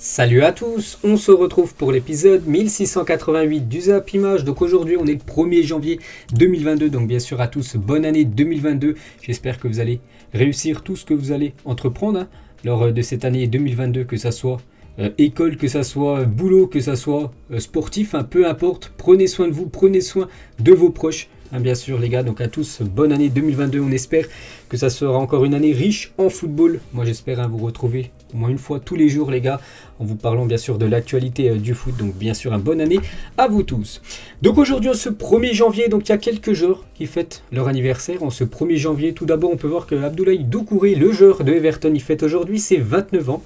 Salut à tous, on se retrouve pour l'épisode 1688 du Zap Image. Donc aujourd'hui on est le 1er janvier 2022, donc bien sûr à tous, bonne année 2022. J'espère que vous allez réussir tout ce que vous allez entreprendre lors de cette année 2022, que ça soit école, que ça soit boulot, que ça soit sportif, peu importe. Prenez soin de vous, prenez soin de vos proches. Bien sûr les gars, donc à tous, bonne année 2022, on espère que ça sera encore une année riche en football. Moi j'espère vous retrouver au moins une fois tous les jours les gars, en vous parlant bien sûr de l'actualité du foot, donc bien sûr une bonne année à vous tous. Donc aujourd'hui en ce 1er janvier, donc il y a quelques joueurs qui fêtent leur anniversaire en ce 1er janvier. Tout d'abord on peut voir que Abdoulaye Doucouré, le joueur de Everton, il fête aujourd'hui ses 29 ans.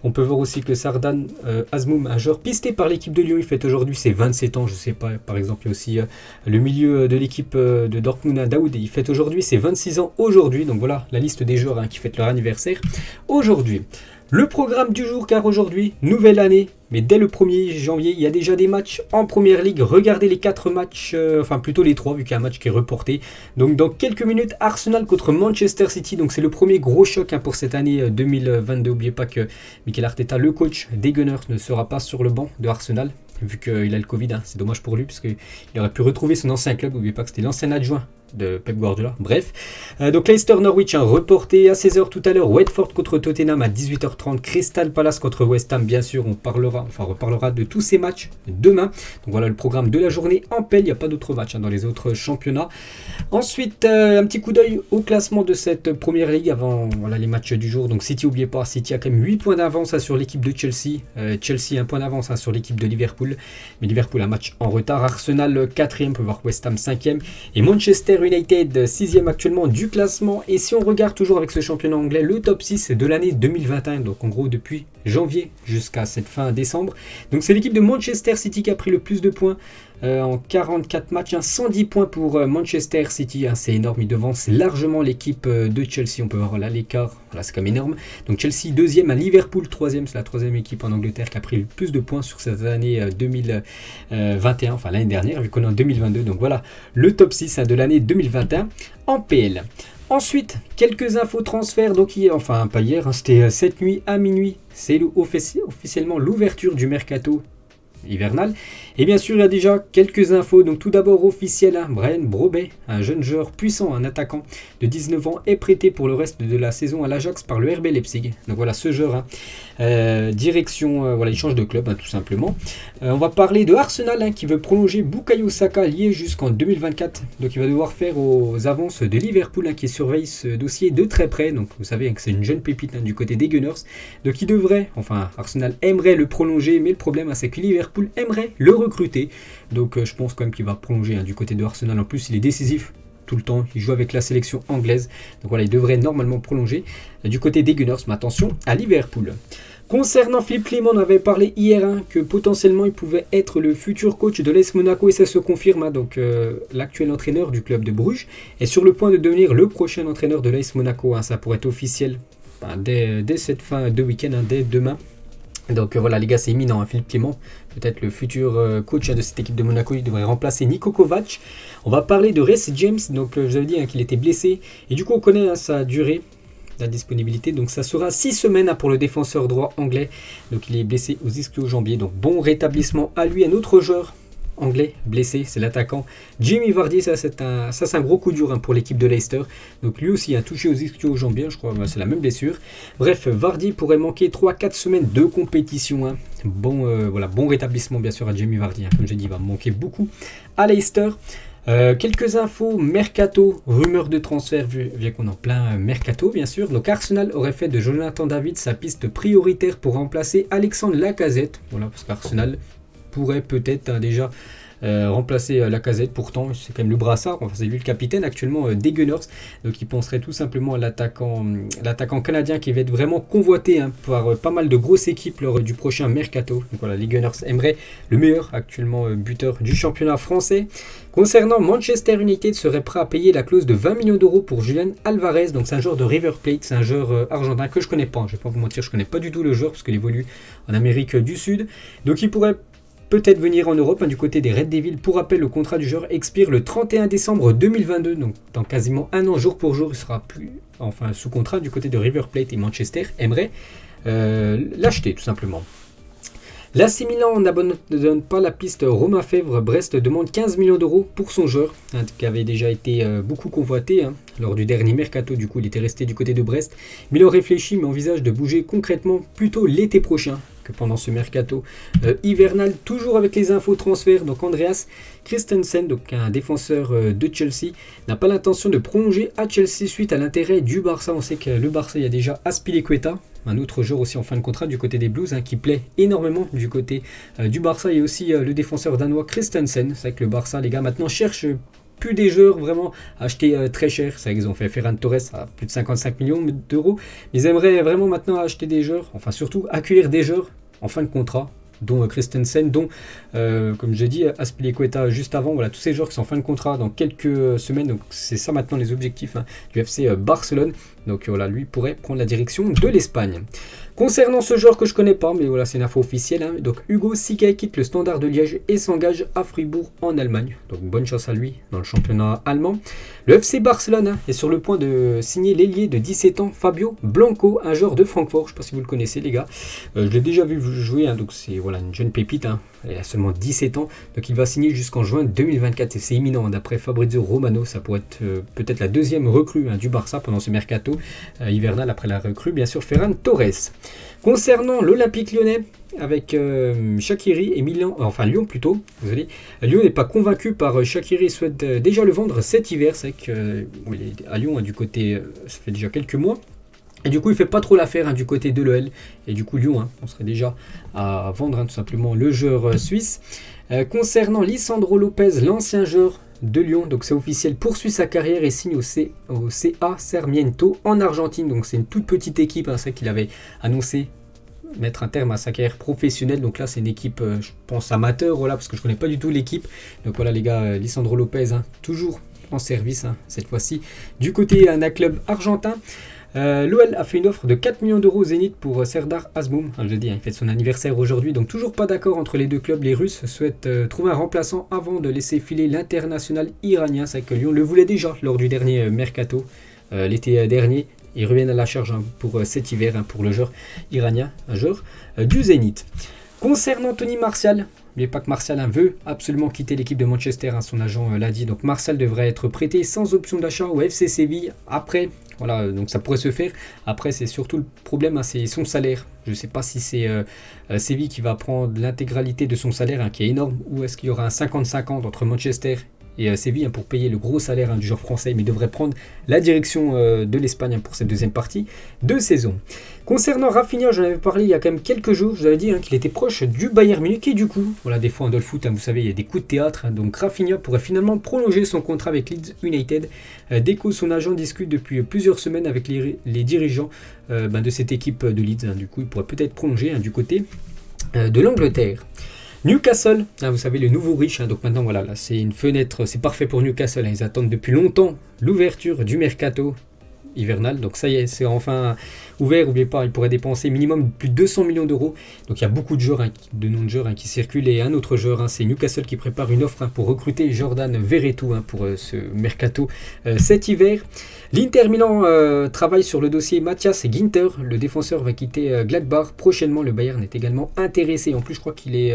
On peut voir aussi que Sardan Azmoum, un joueur pisté par l'équipe de Lyon, il fête aujourd'hui ses 27 ans. Je sais pas, par exemple, il y a aussi le milieu de l'équipe de Dortmund, Daoud, il fête aujourd'hui ses 26 ans aujourd'hui. Donc voilà la liste des joueurs qui fêtent leur anniversaire aujourd'hui. Le programme du jour, car aujourd'hui, nouvelle année, mais dès le 1er janvier, il y a déjà des matchs en Première Ligue. Regardez les 4 matchs, enfin plutôt les 3, vu qu'il y a un match qui est reporté. Donc dans quelques minutes, Arsenal contre Manchester City. Donc c'est le premier gros choc pour cette année 2022. N'oubliez pas que Mikel Arteta, le coach des Gunners, ne sera pas sur le banc de Arsenal, vu qu'il a le Covid. C'est dommage pour lui, parce qu'il aurait pu retrouver son ancien club. N'oubliez pas que c'était l'ancien adjoint de Pep Guardiola. Bref, donc Leicester Norwich reporté à 16h tout à l'heure, Watford contre Tottenham à 18h30, Crystal Palace contre West Ham. Bien sûr, on reparlera de tous ces matchs demain. Donc voilà le programme de la journée en pelle. Il n'y a pas d'autres matchs dans les autres championnats. Ensuite, un petit coup d'œil au classement de cette première ligue avant les matchs du jour. Donc City, n'oubliez pas, City a quand même 8 points d'avance sur l'équipe de Chelsea. Chelsea 1 point d'avance sur l'équipe de Liverpool. Mais Liverpool un match en retard. Arsenal 4e, on peut voir West Ham 5e. Et Manchester United 6e actuellement du classement. Et si on regarde toujours avec ce championnat anglais, le top 6 de l'année 2021, donc en gros depuis janvier jusqu'à cette fin décembre. Donc c'est l'équipe de Manchester City qui a pris le plus de points en 44 matchs, 110 points pour Manchester City, c'est énorme, il devance largement l'équipe de Chelsea. On peut voir là l'écart, c'est quand même énorme. Donc Chelsea 2e, à Liverpool 3e, c'est la 3e équipe en Angleterre qui a pris le plus de points sur cette année 2021, enfin l'année dernière, vu qu'on est en 2022. Donc voilà le top 6 de l'année 2021 en PL. Ensuite, quelques infos transferts. Donc hier, enfin pas hier, c'était cette nuit à minuit, c'est officiellement l'ouverture du mercato hivernal. Et bien sûr, il y a déjà quelques infos. Donc tout d'abord officiel, Brian Brobey, un jeune joueur puissant, un attaquant de 19 ans, est prêté pour le reste de la saison à l'Ajax par le RB Leipzig. Donc voilà ce joueur, direction, il change de club tout simplement. On va parler de Arsenal qui veut prolonger Bukayo Saka lié jusqu'en 2024. Donc il va devoir faire aux avances de Liverpool qui surveille ce dossier de très près. Donc vous savez que c'est une jeune pépite du côté des Gunners. Donc il devrait, Arsenal aimerait le prolonger, mais le problème c'est que Liverpool aimerait le recruter. Donc je pense quand même qu'il va prolonger du côté de Arsenal. En plus il est décisif tout le temps, il joue avec la sélection anglaise. Donc voilà, il devrait normalement prolonger du côté des Gunners, mais attention à Liverpool. Concernant Philippe Clement, on avait parlé hier que potentiellement il pouvait être le futur coach de l'AS Monaco, et ça se confirme. Donc l'actuel entraîneur du club de Bruges est sur le point de devenir le prochain entraîneur de l'AS Monaco. Ça pourrait être officiel dès cette fin de week-end, dès demain. Donc voilà les gars, c'est imminent. Philippe Clement, peut-être le futur coach de cette équipe de Monaco, il devrait remplacer Niko Kovac. On va parler de Reece James, donc je vous avais dit qu'il était blessé, et du coup on connaît sa durée, la disponibilité, donc ça sera 6 semaines pour le défenseur droit anglais. Donc il est blessé aux ischio-jambiers, donc bon rétablissement à lui. Un autre joueur anglais blessé, c'est l'attaquant Jamie Vardy. Ça c'est un gros coup dur pour l'équipe de Leicester. Donc lui aussi touché aux ischio-jambiers, je crois, c'est la même blessure. Bref, Vardy pourrait manquer 3-4 semaines de compétition. Bon rétablissement bien sûr à Jamie Vardy. Comme j'ai dit, il va manquer beaucoup à Leicester. Quelques infos mercato, rumeurs de transfert, vu qu'on est en plein mercato bien sûr. Donc Arsenal aurait fait de Jonathan David sa piste prioritaire pour remplacer Alexandre Lacazette. Voilà, parce qu'Arsenal pourrait peut-être déjà remplacer Lacazette. Pourtant c'est quand même le brassard, c'est lui le capitaine actuellement des Gunners. Donc il penserait tout simplement à l'attaquant canadien qui va être vraiment convoité par pas mal de grosses équipes lors du prochain mercato. Donc voilà, les Gunners aimeraient le meilleur actuellement buteur du championnat français. Concernant Manchester United, serait prêt à payer la clause de 20 millions d'euros pour Julian Alvarez. Donc c'est un joueur de River Plate, c'est un joueur argentin que je connais pas. Je vais pas vous mentir, je connais pas du tout le joueur parce qu'il évolue en Amérique du Sud. Donc il pourrait peut-être venir en Europe du côté des Red Devils. Pour rappel, le contrat du joueur expire le 31 décembre 2022, donc dans quasiment un an, jour pour jour, il sera plus sous contrat du côté de River Plate, et Manchester aimerait l'acheter tout simplement. L'AC Milan n'abandonne pas la piste. Romain Fèvre. Brest demande 15 millions d'euros pour son joueur, qui avait déjà été beaucoup convoité lors du dernier mercato. Du coup, il était resté du côté de Brest. Milan réfléchit mais envisage de bouger concrètement plutôt l'été prochain que pendant ce mercato hivernal. Toujours avec les infos transferts, donc Andreas Christensen, donc un défenseur de Chelsea, n'a pas l'intention de prolonger à Chelsea suite à l'intérêt du Barça. On sait que le Barça, il y a déjà Azpilicueta, un autre joueur aussi en fin de contrat du côté des Blues, qui plaît énormément du côté du Barça. Il y a aussi le défenseur danois Christensen. C'est vrai que le Barça, les gars, maintenant cherche plus des joueurs vraiment achetés très cher. C'est vrai qu'ils ont fait Ferran Torres à plus de 55 millions d'euros. Ils aimeraient vraiment maintenant acheter des joueurs, enfin surtout accueillir des joueurs en fin de contrat, dont Christensen, dont, comme j'ai dit, Azpilicueta juste avant. Voilà, tous ces joueurs qui sont en fin de contrat dans quelques semaines. Donc c'est ça maintenant les objectifs du FC Barcelone. Donc voilà, lui pourrait prendre la direction de l'Espagne. Concernant ce joueur que je connais pas, mais voilà, c'est une info officielle. Donc Hugo Siquet quitte le Standard de Liège et s'engage à Fribourg en Allemagne. Donc bonne chance à lui dans le championnat allemand. Le FC Barcelone est sur le point de signer l'ailier de 17 ans Fabio Blanco, un joueur de Francfort. Je ne sais pas si vous le connaissez, les gars. Je l'ai déjà vu jouer, donc c'est voilà, une jeune pépite. Il a seulement 17 ans, donc il va signer jusqu'en juin 2024 et c'est imminent. D'après Fabrizio Romano, ça pourrait être peut-être la deuxième recrue du Barça pendant ce mercato hivernal, après la recrue bien sûr Ferran Torres. Concernant l'Olympique lyonnais, avec Shaqiri et Lyon plutôt, désolé. Lyon n'est pas convaincu par Shaqiri, souhaite déjà le vendre cet hiver. C'est vrai qu'il est à Lyon du côté, ça fait déjà quelques mois. Et du coup, il ne fait pas trop l'affaire du côté de l'OL. Et du coup, Lyon, on serait déjà à vendre tout simplement le joueur suisse. Concernant Lisandro Lopez, l'ancien joueur de Lyon, donc c'est officiel, poursuit sa carrière et signe au CA Sarmiento en Argentine. Donc c'est une toute petite équipe, c'est qu'il avait annoncé mettre un terme à sa carrière professionnelle. Donc là, c'est une équipe, je pense, amateur, voilà, parce que je ne connais pas du tout l'équipe. Donc voilà, les gars, Lisandro Lopez, toujours en service, cette fois-ci, du côté d'un club argentin. L'OL a fait une offre de 4 millions d'euros au Zénith pour Serdar Azmoum. Je l'ai dit, il fête son anniversaire aujourd'hui, donc toujours pas d'accord entre les deux clubs. Les Russes souhaitent trouver un remplaçant avant de laisser filer l'international iranien. C'est vrai que Lyon le voulait déjà lors du dernier mercato, l'été dernier. Ils reviennent à la charge pour cet hiver, pour le joueur iranien, un joueur du Zénith. Concernant Tony Martial, n'oubliez pas que Martial veut absolument quitter l'équipe de Manchester, son agent l'a dit. Donc Martial devrait être prêté sans option d'achat au FC Séville. Après, voilà, donc ça pourrait se faire. Après, c'est surtout le problème, c'est son salaire. Je ne sais pas si c'est Séville qui va prendre l'intégralité de son salaire, qui est énorme, ou est-ce qu'il y aura un 50-50 entre Manchester et Séville pour payer le gros salaire du joueur français, mais devrait prendre la direction de l'Espagne pour cette deuxième partie de saison. Concernant Rafinha, j'en avais parlé il y a quand même quelques jours, je vous avais dit qu'il était proche du Bayern Munich et du coup, voilà, des fois dans le foot, vous savez, il y a des coups de théâtre, donc Rafinha pourrait finalement prolonger son contrat avec Leeds United. Deco, son agent, discute depuis plusieurs semaines avec les dirigeants de cette équipe de Leeds. Du coup, il pourrait peut-être prolonger du côté de l'Angleterre. Newcastle, vous savez, le nouveau riche, donc maintenant voilà, là, c'est une fenêtre, c'est parfait pour Newcastle, ils attendent depuis longtemps l'ouverture du mercato hivernal, donc ça y est, c'est enfin ouvert. N'oubliez pas, il pourrait dépenser minimum plus de 200 millions d'euros, donc il y a beaucoup de joueurs, de noms de joueurs qui circulent, et un autre joueur, c'est Newcastle qui prépare une offre pour recruter Jordan Verretou pour ce mercato cet hiver. L'Inter Milan travaille sur le dossier Matthias Ginter, le défenseur va quitter Gladbach prochainement. Le Bayern est également intéressé, en plus je crois qu'il est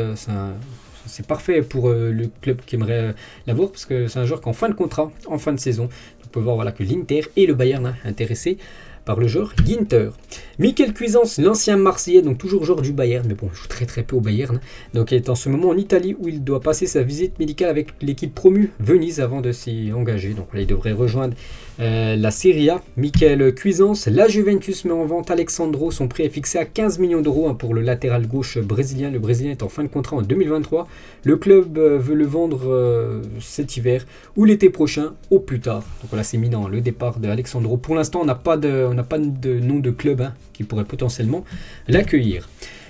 c'est parfait pour le club qui aimerait l'avoir, parce que c'est un joueur qui est en fin de contrat, en fin de saison. On peut voir voilà, que l'Inter et le Bayern intéressés par le joueur Ginter. Michael Cuisance, l'ancien Marseillais, donc toujours joueur du Bayern, mais bon, il joue très très peu au Bayern. Donc il est en ce moment en Italie où il doit passer sa visite médicale avec l'équipe promue Venise avant de s'y engager. Donc là, il devrait rejoindre la Serie A. Michael Cuisance, la Juventus met en vente Alexandro. Son prix est fixé à 15 millions d'euros pour le latéral gauche brésilien. Le Brésilien est en fin de contrat en 2023. Le club veut le vendre cet hiver ou l'été prochain au plus tard. Donc voilà, c'est imminent, le départ d'Alexandro. Pour l'instant, on n'a pas de nom de club qui pourrait potentiellement l'accueillir.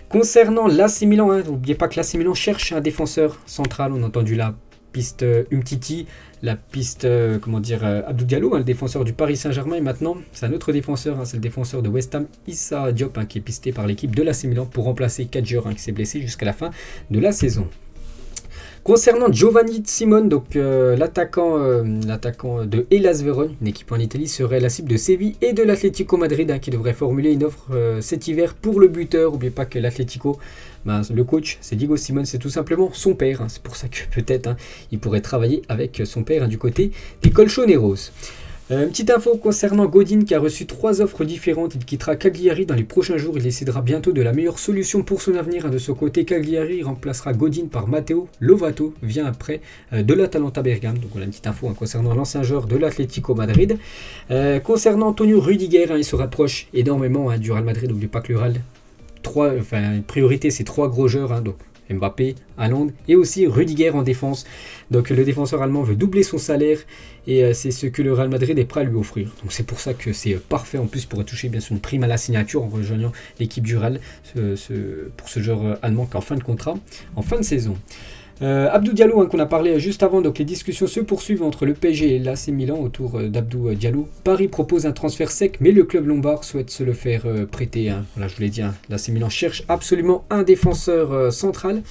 Concernant l'AC Milan, n'oubliez pas que l'AC Milan cherche un défenseur central. On a entendu la piste Umtiti, la piste Abdou Diallo, le défenseur du Paris Saint-Germain, et maintenant c'est un autre défenseur, c'est le défenseur de West Ham, Issa Diop, qui est pisté par l'équipe de l'AC Milan pour remplacer Kadjer qui s'est blessé jusqu'à la fin de la saison. Concernant Giovanni Simon, donc l'attaquant de Hellas Vérone, une équipe en Italie, serait la cible de Séville et de l'Atlético Madrid, qui devrait formuler une offre cet hiver pour le buteur. N'oubliez pas que l'Atlético, le coach, c'est Diego Simon, c'est tout simplement son père. C'est pour ça que peut-être il pourrait travailler avec son père du côté des Colchoneros. Une petite info concernant Godin qui a reçu 3 offres différentes. Il quittera Cagliari dans les prochains jours. Il décidera bientôt de la meilleure solution pour son avenir. De ce côté, Cagliari remplacera Godin par Matteo Lovato, vient après de l'Atalanta Bergame. Donc voilà une petite info concernant l'ancien joueur de l'Atlético Madrid. Concernant Antonio Rudiger, il se rapproche énormément du Real Madrid. N'oubliez pas que le Real, priorité c'est 3 gros joueurs. Donc Mbappé, Haaland et aussi Rudiger en défense. Donc le défenseur allemand veut doubler son salaire et c'est ce que le Real Madrid est prêt à lui offrir. Donc c'est pour ça que c'est parfait en plus pour toucher bien sûr une prime à la signature en rejoignant l'équipe du Real pour ce joueur allemand qui est en fin de contrat, en fin de saison. Abdou Diallo qu'on a parlé juste avant, donc les discussions se poursuivent entre le PSG et l'AC Milan autour d'Abdou Diallo. Paris propose un transfert sec mais le club lombard souhaite se le faire prêter. Voilà, je vous l'ai dit, l'AC Milan cherche absolument un défenseur central.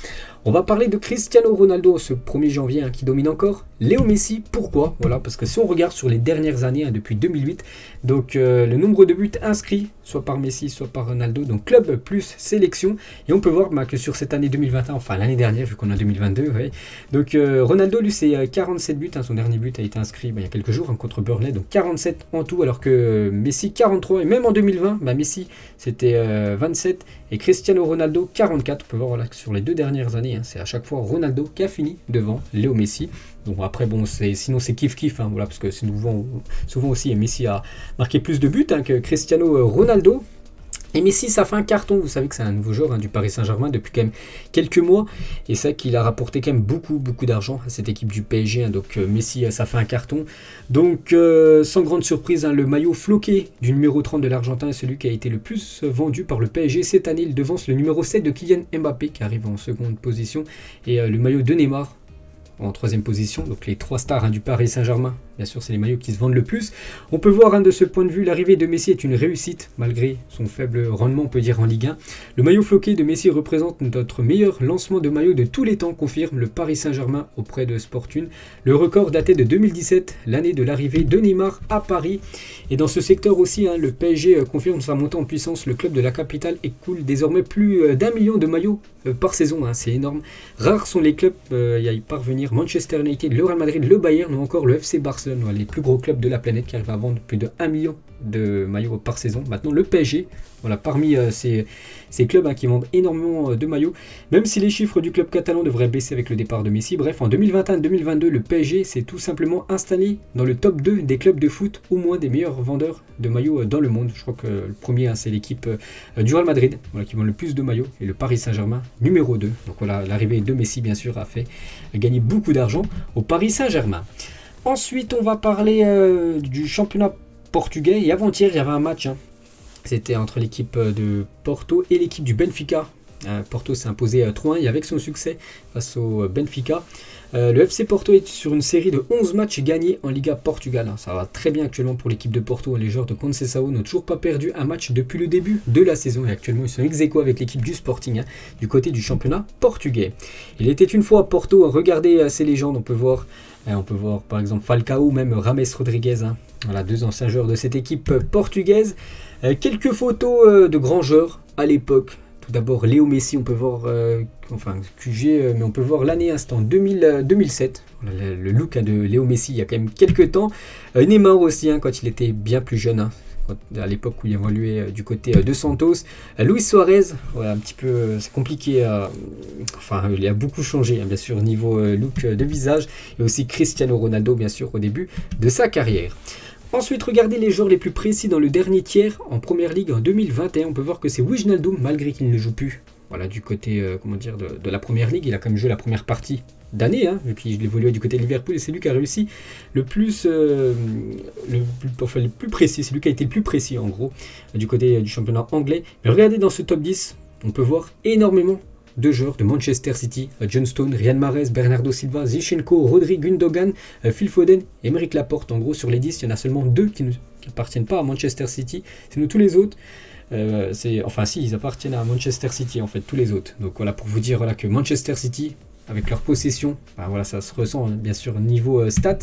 On va parler de Cristiano Ronaldo ce 1er janvier qui domine encore. Léo Messi, pourquoi? Voilà, parce que si on regarde sur les dernières années, depuis 2008, donc le nombre de buts inscrits, soit par Messi, soit par Ronaldo, donc club plus sélection, et on peut voir que sur cette année 2021, enfin l'année dernière, vu qu'on est en 2022, ouais, donc Ronaldo, lui, c'est 47 buts, son dernier but a été inscrit il y a quelques jours contre Burnley, donc 47 en tout, alors que Messi 43, et même en 2020, Messi c'était 27, et Cristiano Ronaldo 44, on peut voir sur les 2 dernières années, c'est à chaque fois Ronaldo qui a fini devant Léo Messi. Donc après sinon c'est kiff voilà, parce que souvent aussi Messi a marqué plus de buts que Cristiano Ronaldo. Et Messi, ça fait un carton. Vous savez que c'est un nouveau joueur du Paris Saint-Germain depuis quand même quelques mois. Et c'est vrai qu'il a rapporté quand même beaucoup d'argent à cette équipe du PSG. Donc Messi, ça fait un carton. Donc sans grande surprise, le maillot floqué du numéro 30 de l'Argentin est celui qui a été le plus vendu par le PSG. Cette année, il devance le numéro 7 de Kylian Mbappé qui arrive en seconde position. Et le maillot de Neymar en 3e position, donc les 3 stars du Paris Saint-Germain, bien sûr c'est les maillots qui se vendent le plus. On peut voir de ce point de vue, l'arrivée de Messi est une réussite, malgré son faible rendement on peut dire en Ligue 1. Le maillot floqué de Messi représente notre meilleur lancement de maillot de tous les temps, confirme le Paris Saint-Germain auprès de Sportune. Le record datait de 2017, l'année de l'arrivée de Neymar à Paris. Et dans ce secteur aussi, le PSG confirme sa montée en puissance. Le club de la capitale écoule désormais plus d'1 million de maillots par saison, c'est énorme. Rares sont les clubs à y parvenir. Manchester United, le Real Madrid, le Bayern ou encore le FC Barcelone, les plus gros clubs de la planète qui arrivent à vendre plus de 1 million de maillots par saison. Maintenant le PSG, voilà, parmi ces clubs qui vendent énormément de maillots, même si les chiffres du club catalan devraient baisser avec le départ de Messi. Bref, en 2021-2022, le PSG s'est tout simplement installé dans le top 2 des clubs de foot, au moins des meilleurs vendeurs de maillots dans le monde. Je crois que le premier, c'est l'équipe du Real Madrid, qui vend le plus de maillots, et le Paris Saint-Germain, numéro 2. Donc voilà, l'arrivée de Messi, bien sûr, a fait gagner beaucoup d'argent au Paris Saint-Germain. Ensuite, on va parler du championnat portugais. Et avant-hier, il y avait un match. C'était entre l'équipe de Porto et l'équipe du Benfica. Porto s'est imposé 3-1 et avec son succès face au Benfica. Le FC Porto est sur une série de 11 matchs gagnés en Liga Portugal. Ça va très bien actuellement pour l'équipe de Porto. Les joueurs de Conceição n'ont toujours pas perdu un match depuis le début de la saison. Et actuellement, ils sont ex-aequo avec l'équipe du Sporting du côté du championnat portugais. Il était une fois à Porto. Regardez ces légendes. On peut voir par exemple Falcao, même Rames Rodriguez. Voilà, 2 anciens joueurs de cette équipe portugaise. Quelques photos de grands joueurs à l'époque. Tout d'abord Léo Messi, on peut voir QG, mais on peut voir l'année, c'était en 2007. Voilà, le look de Léo Messi il y a quand même quelques temps. Neymar aussi, quand il était bien plus jeune, à l'époque où il évoluait du côté de Santos. Luis Suarez, voilà, un petit peu, c'est compliqué. Il a beaucoup changé, bien sûr, niveau look de visage. Et aussi Cristiano Ronaldo, bien sûr, au début de sa carrière. Ensuite, regardez les joueurs les plus précis dans le dernier tiers en Première Ligue en 2021. On peut voir que c'est Wijnaldum, malgré qu'il ne joue plus. Voilà, du côté de la Première Ligue. Il a quand même joué la première partie d'année, vu qu'il évoluait du côté de Liverpool. Et c'est lui qui a réussi le plus précis. C'est lui qui a été le plus précis, en gros, du côté du championnat anglais. Mais regardez dans ce top 10, on peut voir énormément de joueurs de Manchester City, John Stones, Riyad Mahrez, Bernardo Silva, Zinchenko, Rodri, Gundogan, Phil Foden, Aymeric Laporte. En gros, sur les 10, il y en a seulement 2 qui n'appartiennent pas à Manchester City. Sinon, tous les autres, ils appartiennent à Manchester City, en fait, tous les autres. Donc voilà, pour vous dire que Manchester City, avec leur possession. Voilà, ça se ressent bien sûr niveau stats.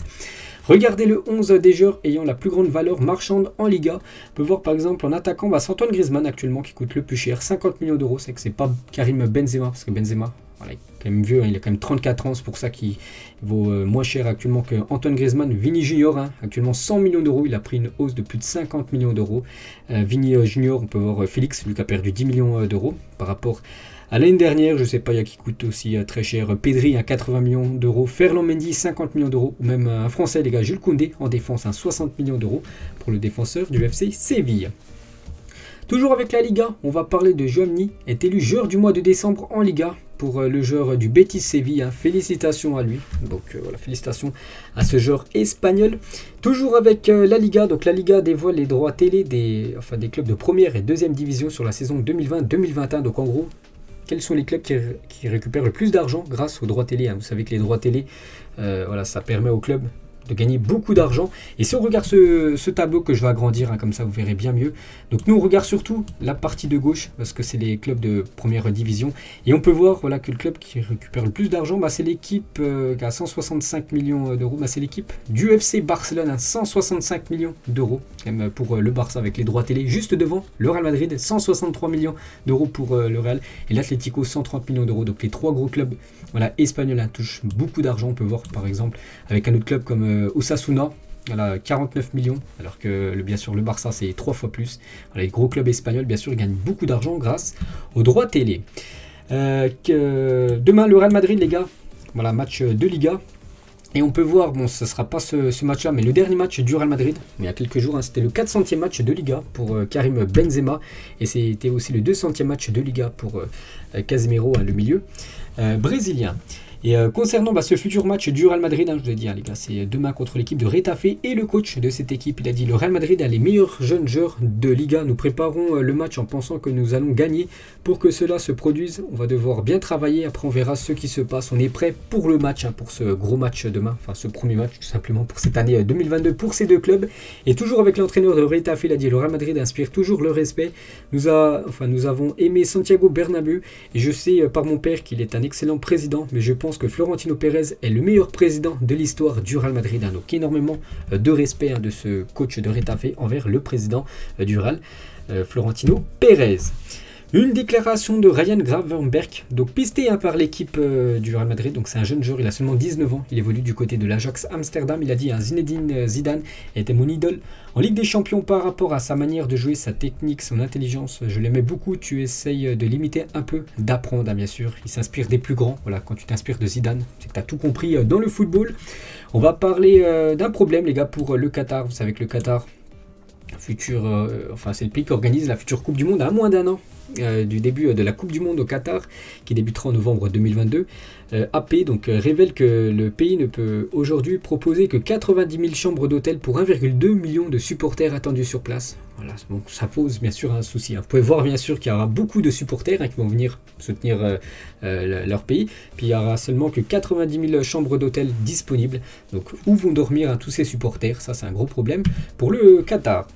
Regardez le 11 des joueurs ayant la plus grande valeur marchande en Liga. On peut voir par exemple en attaquant, c'est Antoine Griezmann actuellement qui coûte le plus cher, 50 millions d'euros. C'est que c'est pas Karim Benzema, parce que Benzema, voilà, il est quand même vieux, il a quand même 34 ans, c'est pour ça qu'il vaut moins cher actuellement que Antoine Griezmann. Vini Junior, actuellement 100 millions d'euros, il a pris une hausse de plus de 50 millions d'euros. Vini Junior, on peut voir Félix, lui qui a perdu 10 millions d'euros par rapport à l'année dernière. Je sais pas, il y a qui coûte aussi très cher. Pedri à 80 millions d'euros, Ferland Mendy 50 millions d'euros, ou même un Français les gars, Jules Koundé en défense, 60 millions d'euros pour le défenseur du FC Séville. Toujours avec la Liga, on va parler de Tchouaméni, est élu joueur du mois de décembre en Liga pour le joueur du Betis Séville. Félicitations à lui. Donc voilà, félicitations à ce joueur espagnol. Toujours avec la Liga, donc la Liga dévoile les droits télé des clubs de première et deuxième division sur la saison 2020-2021. Donc en gros, quels sont les clubs qui récupèrent le plus d'argent grâce aux droits télé. Vous savez que les droits télé, voilà, ça permet aux clubs de gagner beaucoup d'argent. Et si on regarde ce tableau que je vais agrandir, comme ça vous verrez bien mieux. Donc nous on regarde surtout la partie de gauche parce que c'est les clubs de première division. Et on peut voir voilà, que le club qui récupère le plus d'argent, c'est l'équipe qui a 165 millions d'euros. C'est l'équipe du FC Barcelone, 165 millions d'euros même pour le Barça avec les droits télé. Juste devant le Real Madrid, 163 millions d'euros pour le Real. Et l'Atlético, 130 millions d'euros. Donc les trois gros clubs espagnols touchent beaucoup d'argent. On peut voir par exemple avec un autre club comme Osasuna, voilà, 49 millions, alors que bien sûr le Barça c'est 3 fois plus. Voilà, les gros clubs espagnols bien sûr ils gagnent beaucoup d'argent grâce aux droits télé. Demain le Real Madrid les gars, voilà, match de Liga. Et on peut voir, bon ce ne sera pas ce match là, mais le dernier match du Real Madrid, il y a quelques jours, c'était le 400e match de Liga pour Karim Benzema. Et c'était aussi le 200e match de Liga pour Casemiro, le milieu brésilien. Et concernant ce futur match du Real Madrid, je vous ai dit les gars, c'est demain contre l'équipe de Retafe. Et le coach de cette équipe, il a dit: le Real Madrid a les meilleurs jeunes joueurs de Liga. Nous préparons le match en pensant que nous allons gagner. Pour que cela se produise, on va devoir bien travailler. Après on verra ce qui se passe. On est prêt pour le match, pour ce gros match demain. Enfin ce premier match tout simplement pour cette année 2022 pour ces deux clubs. Et toujours avec l'entraîneur de Retafe, il a dit: le Real Madrid inspire toujours le respect. Nous avons aimé Santiago Bernabéu. Et je sais par mon père qu'il est un excellent président. Mais je pense que Florentino Pérez est le meilleur président de l'histoire du Real Madrid. Donc énormément de respect de ce coach de Retafe envers le président du Real, Florentino Pérez. Une déclaration de Ryan Gravenberch, donc pisté par l'équipe du Real Madrid. Donc c'est un jeune joueur, il a seulement 19 ans, il évolue du côté de l'Ajax Amsterdam. Il a dit: Zinedine Zidane était mon idole en Ligue des Champions par rapport à sa manière de jouer, sa technique, son intelligence. Je l'aimais beaucoup, tu essayes de l'imiter un peu, d'apprendre bien sûr. Il s'inspire des plus grands. Voilà, quand tu t'inspires de Zidane, c'est que tu as tout compris dans le football. On va parler d'un problème les gars pour le Qatar. Vous savez que le Qatar, c'est le pays qui organise la future Coupe du Monde à moins d'un an du début de la Coupe du Monde au Qatar, qui débutera en novembre 2022. AP révèle que le pays ne peut aujourd'hui proposer que 90 000 chambres d'hôtel pour 1,2 million de supporters attendus sur place. Voilà, donc ça pose bien sûr un souci. Vous pouvez voir bien sûr qu'il y aura beaucoup de supporters qui vont venir soutenir leur pays. Puis il n'y aura seulement que 90 000 chambres d'hôtel disponibles. Donc où vont dormir tous ces supporters? Ça c'est un gros problème pour le Qatar.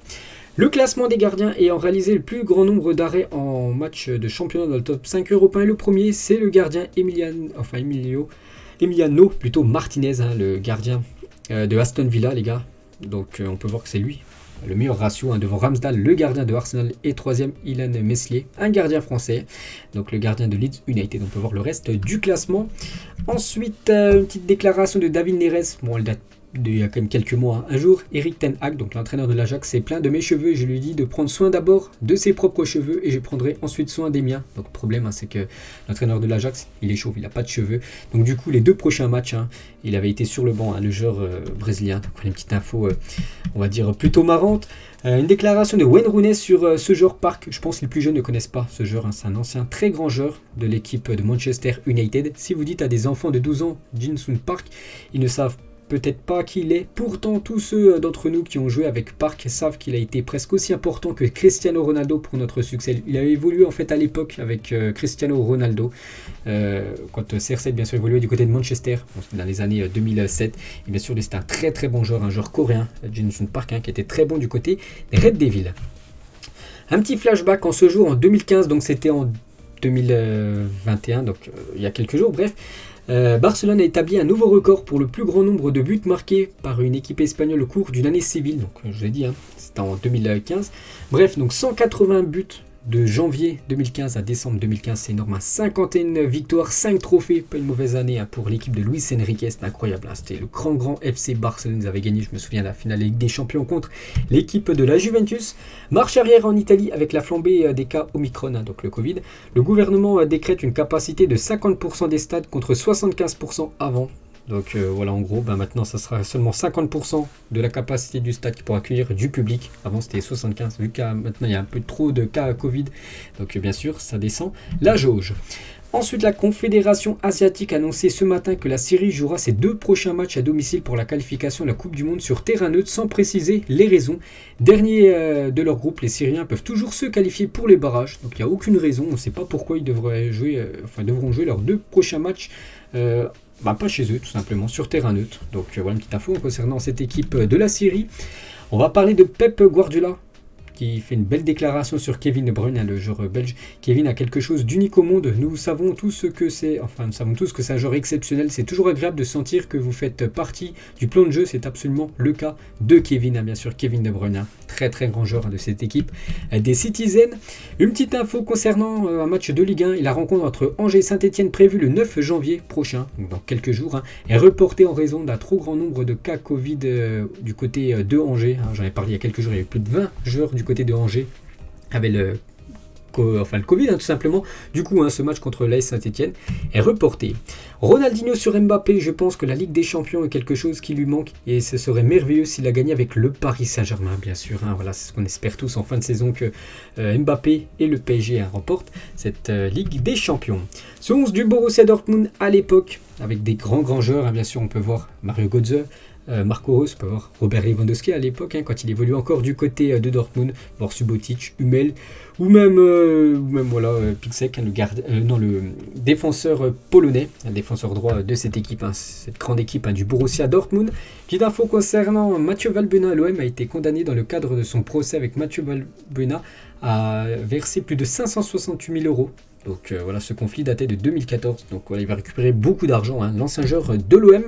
Le classement des gardiens ayant réalisé le plus grand nombre d'arrêts en match de championnat dans le top 5 européen. Le premier, c'est le gardien Emiliano Martinez, le gardien de Aston Villa, les gars. Donc on peut voir que c'est lui, le meilleur ratio devant Ramsdale, le gardien de Arsenal, et troisième, Ilan Meslier, un gardien français. Donc le gardien de Leeds United. On peut voir le reste du classement. Ensuite, une petite déclaration de David Neres. Bon, elle date il y a quand même quelques mois. Un jour, Erik ten Hag, donc l'entraîneur de l'Ajax, s'est plaint de mes cheveux et je lui ai dit de prendre soin d'abord de ses propres cheveux et je prendrai ensuite soin des miens. Donc le problème, c'est que l'entraîneur de l'Ajax, il est chauve, il n'a pas de cheveux. Donc du coup, les deux prochains matchs, il avait été sur le banc, le joueur brésilien. Donc une petite info, on va dire, plutôt marrante. Une déclaration de Wayne Rooney sur ce joueur Park. Je pense que les plus jeunes ne connaissent pas ce joueur. C'est un ancien très grand joueur de l'équipe de Manchester United. Si vous dites à des enfants de 12 ans, Jin-Sung Park, ils ne savent peut-être pas qui il est. Pourtant, tous ceux d'entre nous qui ont joué avec Park savent qu'il a été presque aussi important que Cristiano Ronaldo pour notre succès. Il a évolué en fait à l'époque avec Cristiano Ronaldo, quand CR7 bien sûr évoluait du côté de Manchester dans les années 2007. Et bien sûr, c'était un très très bon joueur, un joueur coréen, Jin-Sung Park, qui était très bon du côté des Red Devils. Un petit flashback en ce jour en 2015, donc c'était en 2021, donc il y a quelques jours, bref. Barcelone a établi un nouveau record pour le plus grand nombre de buts marqués par une équipe espagnole au cours d'une année civile. Donc je vous ai dit, c'était en 2015. Bref, donc 180 buts de janvier 2015 à décembre 2015, c'est énorme. 51 victoires, 5 trophées, pas une mauvaise année pour l'équipe de Luis Enrique, c'est incroyable. C'était le grand FC Barcelone, ils avaient gagné, je me souviens, la finale de Ligue des Champions contre l'équipe de la Juventus. Marche arrière en Italie avec la flambée des cas Omicron, donc le Covid. Le gouvernement décrète une capacité de 50% des stades contre 75% avant. Donc voilà, en gros, maintenant ça sera seulement 50% de la capacité du stade qui pourra accueillir du public. Avant c'était 75%, vu que maintenant il y a un peu trop de cas Covid. Donc bien sûr, ça descend la jauge. Ensuite, la Confédération asiatique a annoncé ce matin que la Syrie jouera ses 2 prochains matchs à domicile pour la qualification de la Coupe du Monde sur terrain neutre, sans préciser les raisons. Dernier de leur groupe, les Syriens peuvent toujours se qualifier pour les barrages. Donc il n'y a aucune raison, on ne sait pas pourquoi ils devront jouer leurs 2 prochains matchs. Pas chez eux, tout simplement, sur terrain neutre. Donc voilà une petite info concernant cette équipe de la Syrie. On va parler de Pep Guardiola, qui fait une belle déclaration sur Kevin De Bruyne, le joueur belge. Kevin a quelque chose d'unique au monde. Nous savons tous que c'est un joueur exceptionnel. C'est toujours agréable de sentir que vous faites partie du plan de jeu. C'est absolument le cas de Kevin, bien sûr, Kevin De Bruyne. Très très grand joueur de cette équipe des Citizens. Une petite info concernant un match de Ligue 1. La rencontre entre Angers et Saint-Etienne prévue le 9 janvier prochain, donc dans quelques jours, est reportée en raison d'un trop grand nombre de cas Covid du côté de Angers. J'en ai parlé il y a quelques jours, il y avait plus de 20 joueurs du côté de Angers avec le Covid, tout simplement. Du coup, ce match contre l'AS Saint-Etienne est reporté. Ronaldinho sur Mbappé, je pense que la Ligue des Champions est quelque chose qui lui manque et ce serait merveilleux s'il a gagné avec le Paris Saint-Germain, bien sûr. Voilà, c'est ce qu'on espère tous en fin de saison, que Mbappé et le PSG remportent cette Ligue des Champions. Ce 11 du Borussia Dortmund à l'époque, avec des grands joueurs, bien sûr, on peut voir Mario Götze, Marco Reus, on peut voir Robert Lewandowski à l'époque, quand il évolue encore du côté de Dortmund, voir Subotic, Hummel, ou même Piszczek, le défenseur polonais, un défenseur droit de cette équipe, cette grande équipe du Borussia Dortmund. Petite info concernant Mathieu Valbuena, l'OM a été condamné dans le cadre de son procès avec Mathieu Valbuena à verser plus de 568 000 euros. Donc ce conflit datait de 2014, donc il va récupérer beaucoup d'argent, l'ancien joueur de l'OM.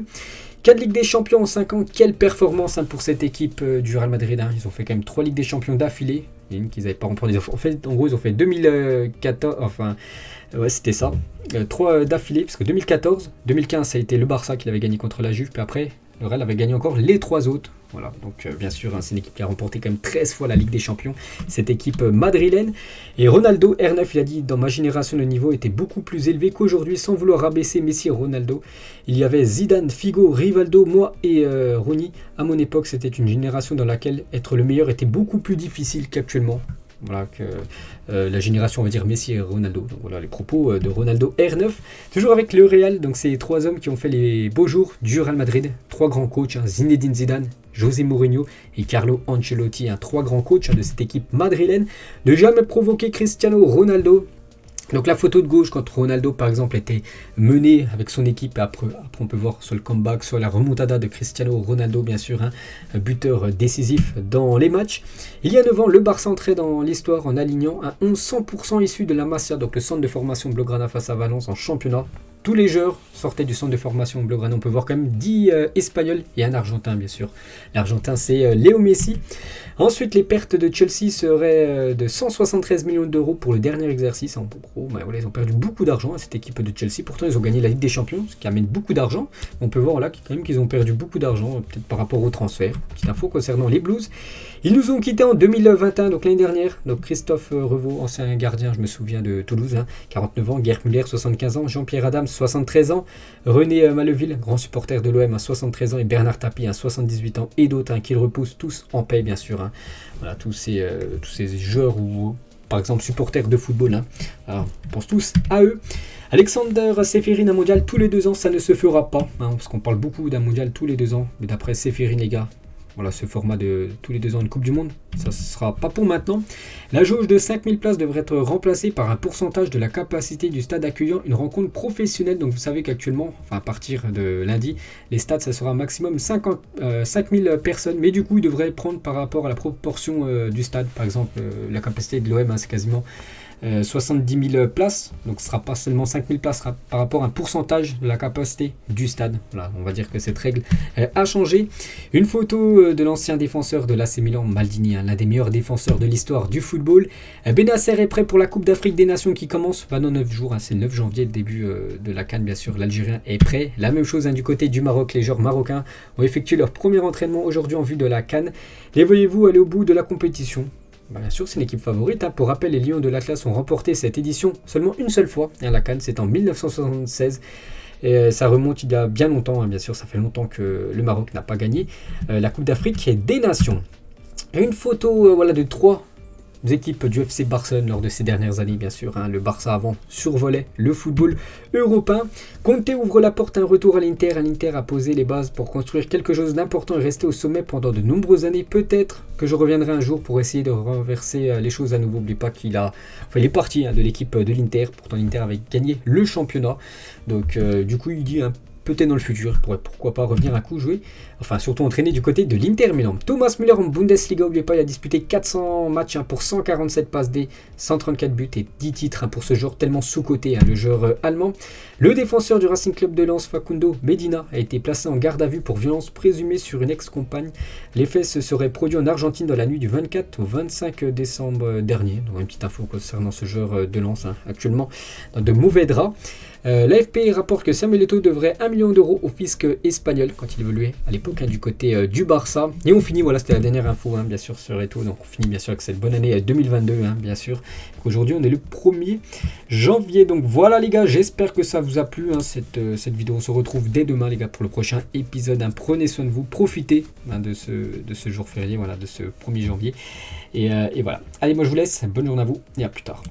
4 Ligues des Champions en 5 ans, quelle performance pour cette équipe du Real Madrid. Ils ont fait quand même 3 Ligues des Champions d'affilée, une qu'ils n'avaient pas remporté. En gros, ils ont fait 2014, c'était ça, 3 d'affilée, parce que 2014, 2015, ça a été le Barça qui l'avait gagné contre la Juve, puis après, le Real avait gagné encore les 3 autres. Voilà, donc bien sûr, c'est une équipe qui a remporté quand même 13 fois la Ligue des Champions, cette équipe madrilène. Et Ronaldo, R9, il a dit: dans ma génération, le niveau était beaucoup plus élevé qu'aujourd'hui, sans vouloir rabaisser Messi et Ronaldo. Il y avait Zidane, Figo, Rivaldo, moi et Ronny. À mon époque, c'était une génération dans laquelle être le meilleur était beaucoup plus difficile qu'actuellement. Voilà, que la génération, on va dire, Messi et Ronaldo. Donc voilà les propos de Ronaldo R9. Toujours avec le Real, donc c'est 3 hommes qui ont fait les beaux jours du Real Madrid. 3 grands coachs, Zinedine Zidane, José Mourinho et Carlo Ancelotti. 3 grands coachs de cette équipe madrilène. Ne jamais provoquer Cristiano Ronaldo. Donc la photo de gauche, quand Ronaldo par exemple était mené avec son équipe, après on peut voir soit le comeback, soit la remontada de Cristiano Ronaldo, bien sûr, buteur décisif dans les matchs. Il y a 9 ans, le Barça entrait dans l'histoire en alignant un 11 100% issu de la Masia, donc le centre de formation Blaugrana face à Valence en championnat. Tous les joueurs sortaient du centre de formation Blaugrana. On peut voir quand même 10 Espagnols et un Argentin, bien sûr. L'Argentin, c'est Léo Messi. Ensuite, les pertes de Chelsea seraient de 173 millions d'euros pour le dernier exercice. En gros, ils ont perdu beaucoup d'argent à cette équipe de Chelsea. Pourtant, ils ont gagné la Ligue des Champions, ce qui amène beaucoup d'argent. On peut voir là quand même qu'ils ont perdu beaucoup d'argent, peut-être par rapport au transfert. Petite info concernant les Blues. Ils nous ont quittés en 2021, donc l'année dernière. Donc Christophe Revaux, ancien gardien, je me souviens, de Toulouse, 49 ans. Gerd Müller, 75 ans. Jean-Pierre Adams, 73 ans. René Maleville, grand supporter de l'OM, 73 ans. Et Bernard Tapie, 78 ans. Et d'autres qui le repoussent tous en paix, bien sûr. Voilà, tous ces joueurs ou, par exemple, supporters de football. Alors, on pense tous à eux. Alexander Ceferin, un mondial tous les 2 ans, ça ne se fera pas. Parce qu'on parle beaucoup d'un mondial tous les 2 ans. Mais d'après Ceferin, les gars, voilà, ce format de tous les 2 ans une Coupe du Monde, ça ne sera pas pour maintenant. La jauge de 5000 places devrait être remplacée par un pourcentage de la capacité du stade accueillant une rencontre professionnelle. Donc vous savez qu'actuellement, à partir de lundi, les stades, ça sera maximum 5000 personnes. Mais du coup, ils devraient prendre par rapport à la proportion du stade. Par exemple, la capacité de l'OM, c'est quasiment 70 000 places, donc ce sera pas seulement 5 000 places, sera par rapport à un pourcentage de la capacité du stade. Voilà, on va dire que cette règle a changé. Une photo de l'ancien défenseur de l'AC Milan, Maldini, l'un des meilleurs défenseurs de l'histoire du football. Benasser est prêt pour la Coupe d'Afrique des Nations qui commence dans 9 jours, c'est le 9 janvier, le début de la CAN, bien sûr, l'Algérien est prêt. La même chose du côté du Maroc, les joueurs marocains ont effectué leur premier entraînement aujourd'hui en vue de la CAN. Les voyez-vous aller au bout de la compétition? Bien sûr, c'est une équipe favorite. Pour rappel, les Lions de l'Atlas ont remporté cette édition seulement une seule fois. La CAN, c'est en 1976. Et ça remonte il y a bien longtemps. Bien sûr, ça fait longtemps que le Maroc n'a pas gagné la Coupe d'Afrique des Nations. Une photo de 3 équipes du FC Barcelone lors de ces dernières années, bien sûr. Le Barça avant survolait le football européen. Conte ouvre la porte à un retour à l'Inter. L'Inter a posé les bases pour construire quelque chose d'important et rester au sommet pendant de nombreuses années. Peut-être que je reviendrai un jour pour essayer de renverser les choses à nouveau. N'oubliez pas qu'il est parti de l'équipe de l'Inter. Pourtant, l'Inter avait gagné le championnat. Donc, du coup, il dit peut-être dans le futur, il pourrait pourquoi pas revenir un coup jouer, surtout entraîner du côté de l'Inter Milan. Thomas Müller en Bundesliga, n'oubliez pas, il a disputé 400 matchs pour 147 passes D, 134 buts et 10 titres pour ce joueur tellement sous-coté, le joueur allemand. Le défenseur du Racing Club de Lens, Facundo Medina, a été placé en garde à vue pour violence présumée sur une ex-compagne. Les faits se seraient produits en Argentine dans la nuit du 24 au 25 décembre dernier. Donc une petite info concernant ce joueur de Lens, actuellement dans de mauvais draps. L'AFP rapporte que Samuel Eto'o devrait 1 million d'euros au fisc espagnol quand il évoluait à l'époque du côté du Barça. Et on finit, c'était la dernière info bien sûr sur Eto'o, donc on finit bien sûr avec cette bonne année 2022 bien sûr. Aujourd'hui on est le 1er janvier, donc voilà les gars, j'espère que ça vous a plu cette vidéo. On se retrouve dès demain les gars pour le prochain épisode. Prenez soin de vous, profitez de ce jour férié, de ce 1er janvier. Et voilà, allez moi je vous laisse, bonne journée à vous et à plus tard.